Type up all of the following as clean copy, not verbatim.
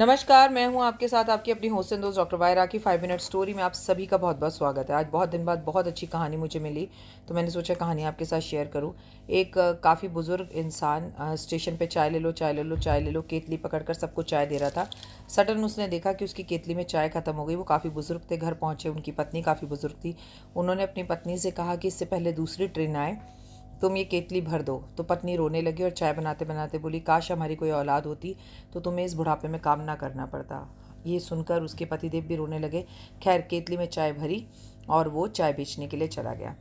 नमस्कार, मैं हूँ आपके साथ आपकी अपनी होस्ट एंड दोस्त डॉक्टर वायरा की 5 मिनट स्टोरी में आप सभी का बहुत बहुत स्वागत है। आज बहुत दिन बाद बहुत अच्छी कहानी मुझे मिली, तो मैंने सोचा कहानी आपके साथ शेयर करूँ। एक काफ़ी बुज़ुर्ग इंसान स्टेशन पे चाय ले लो, चाय ले लो, चाय ले लो, केतली पकड़कर सबको चाय दे रहा था। सडन उसने देखा कि उसकी केतली में चाय ख़त्म हो गई। वो काफ़ी बुज़ुर्ग थे, घर पहुँचे, उनकी पत्नी काफ़ी बुज़ुर्ग थी। उन्होंने अपनी पत्नी से कहा कि इससे पहले दूसरी ट्रेन आए तुम ये केतली भर दो। तो पत्नी रोने लगी और चाय बनाते बनाते बोली, काश हमारी कोई औलाद होती तो तुम्हें इस बुढ़ापे में काम ना करना पड़ता। ये सुनकर उसके पतिदेव भी रोने लगे। खैर केतली में चाय भरी और वो चाय बेचने के लिए चला गया।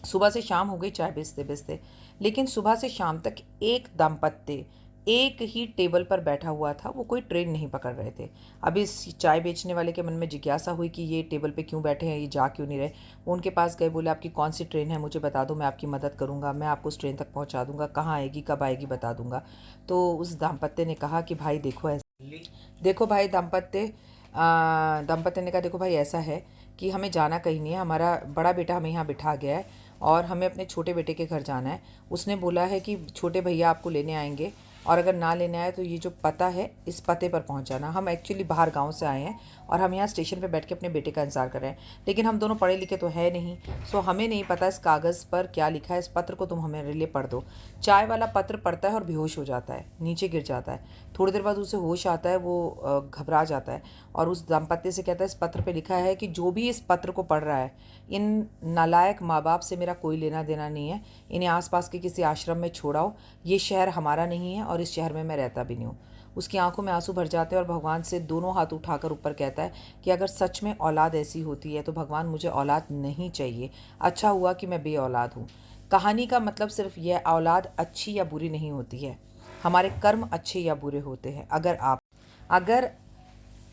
सुबह से शाम हो गई चाय बेचते बेचते, लेकिन सुबह से शाम तक एक दाम्पत्य एक ही टेबल पर बैठा हुआ था। वो कोई ट्रेन नहीं पकड़ रहे थे। अब इस चाय बेचने वाले के मन में जिज्ञासा हुई कि ये टेबल पे क्यों बैठे हैं, ये जा क्यों नहीं रहे। वो उनके पास गए, बोले आपकी कौन सी ट्रेन है मुझे बता दो, मैं आपकी मदद करूँगा, मैं आपको उस ट्रेन तक पहुँचा दूँगा, कहाँ आएगी कब आएगी बता दूँगा। तो उस दाम्पत्य ने कहा कि भाई देखो ऐसा, देखो भाई दाम्पत्य ने कहा देखो भाई ऐसा है कि हमें जाना कहीं नहीं है, हमारा बड़ा बेटा हमें यहाँ बिठा गया है और हमें अपने छोटे बेटे के घर जाना है। उसने बोला है कि छोटे भैया आपको लेने आएंगे और अगर ना लेने आए तो ये जो पता है इस पते पर पहुंच जाना। हम एक्चुअली बाहर गांव से आए हैं और हम यहाँ स्टेशन पे बैठ के अपने बेटे का इंतज़ार कर रहे हैं, लेकिन हम दोनों पढ़े लिखे तो है नहीं, सो हमें नहीं पता इस कागज़ पर क्या लिखा है। इस पत्र को तुम हमारे लिए पढ़ दो। चाय वाला पत्र पढ़ता है और बेहोश हो जाता है, नीचे गिर जाता है। थोड़ी देर बाद उसे होश आता है, वो घबरा जाता है और उस दाम्पत्य से कहता है इस पत्र पे लिखा है कि जो भी इस पत्र को पढ़ रहा है, इन नालायक माँ बाप से मेरा कोई लेना देना नहीं है, इन्हें आसपास के किसी आश्रम में छोड़ाओ, ये शहर हमारा नहीं है और इस शहर में मैं रहता भी नहीं हूँ। उसकी आंखों में आंसू भर जाते हैं और भगवान से दोनों हाथ उठाकर ऊपर कहता है कि अगर सच में औलाद ऐसी होती है तो भगवान मुझे औलाद नहीं चाहिए, अच्छा हुआ कि मैं बे औलाद हूँ। कहानी का मतलब सिर्फ यह, औलाद अच्छी या बुरी नहीं होती है, हमारे कर्म अच्छे या बुरे होते हैं। अगर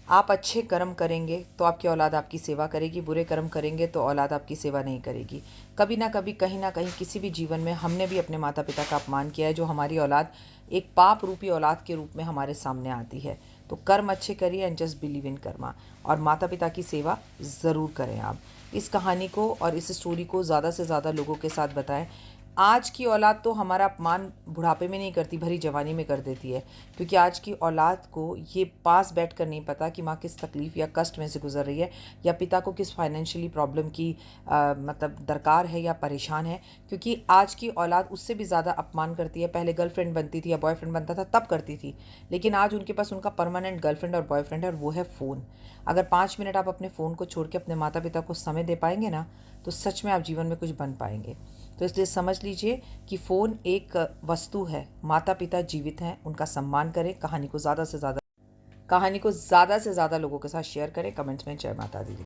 आप अच्छे कर्म करेंगे तो आपकी औलाद आपकी सेवा करेगी, बुरे कर्म करेंगे तो औलाद आपकी सेवा नहीं करेगी। कभी ना कभी कहीं ना कहीं किसी भी जीवन में हमने भी अपने माता पिता का अपमान किया है, जो हमारी औलाद एक पाप रूपी औलाद के रूप में हमारे सामने आती है। तो कर्म अच्छे करिए and just believe in Karma, और माता पिता की सेवा ज़रूर करें आप। इस कहानी को और इस स्टोरी को ज़्यादा से ज़्यादा लोगों के साथ बताएं। आज की औलाद तो हमारा अपमान बुढ़ापे में नहीं करती, भरी जवानी में कर देती है, क्योंकि आज की औलाद को ये पास बैठ कर नहीं पता कि माँ किस तकलीफ़ या कष्ट में से गुजर रही है, या पिता को किस फाइनेंशियली प्रॉब्लम की मतलब दरकार है या परेशान है। क्योंकि आज की औलाद उससे भी ज़्यादा अपमान करती है। पहले गर्लफ्रेंड बनती थी या बॉयफ्रेंड बनता था तब करती थी, लेकिन आज उनके पास उनका परमानेंट गर्लफ्रेंड और बॉयफ्रेंड है और वो है फ़ोन। अगर 5 मिनट आप अपने फ़ोन को छोड़ के अपने माता पिता को समय दे पाएंगे ना, तो सच में आप जीवन में कुछ बन पाएंगे। तो इसलिए समझ लीजिए कि फ़ोन एक वस्तु है, माता पिता जीवित हैं, उनका सम्मान करें। कहानी को ज़्यादा से ज़्यादा लोगों के साथ शेयर करें। कमेंट्स में जय माता दी।